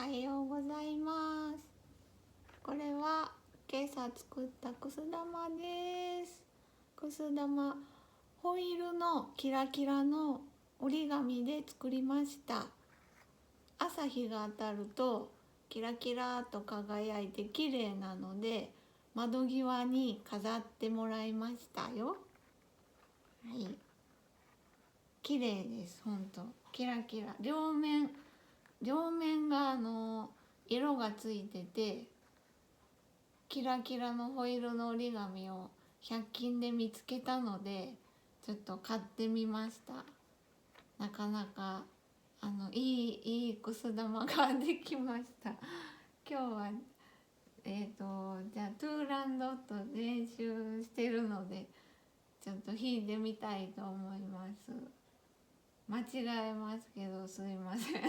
はようございます。これは今朝作ったくす玉です。くす玉、ホイールのキラキラの折り紙で作りました。朝日が当たるとキラキラと輝いて綺麗なので、窓際に飾ってもらいましたよ。はい、綺麗です。本当キラキラ、両面が色がついてて、キラキラのホイールの折り紙を100均で見つけたので、ちょっと買ってみました。なかなかいいくす玉ができました。今日はじゃあトゥーランドット練習してるので、ちょっと弾いてみたいと思います。間違えますけどすいません。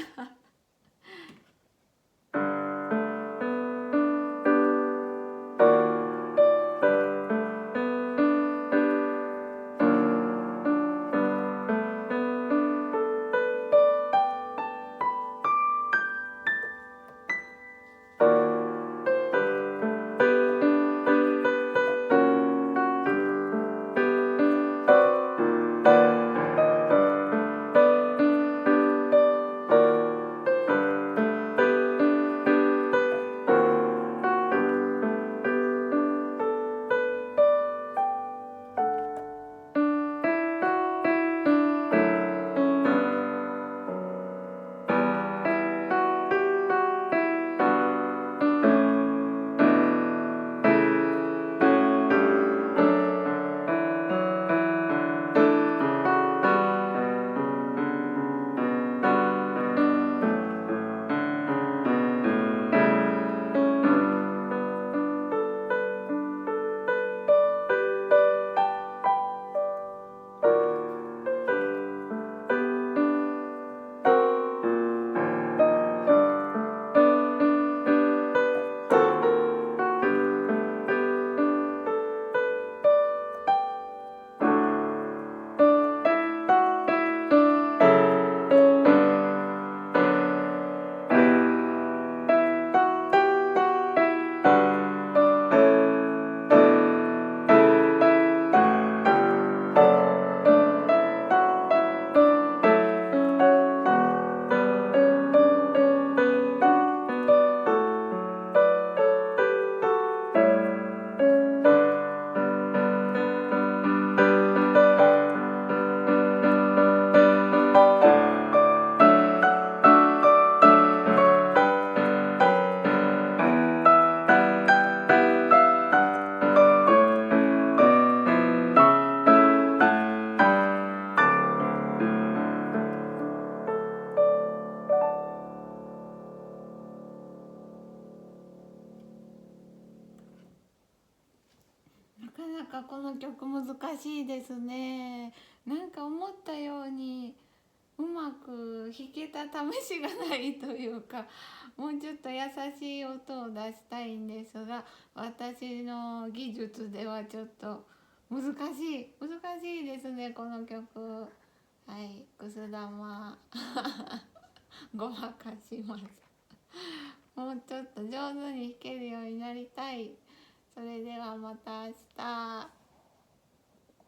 なかなかこの曲難しいですね。なんか思ったようにうまく弾けた試しがないというか、もうちょっと優しい音を出したいんですが、私の技術ではちょっと難しいですね、この曲。はい、くす玉ごまかします。もうちょっと上手に弾けるようになりたい。それではまた明日。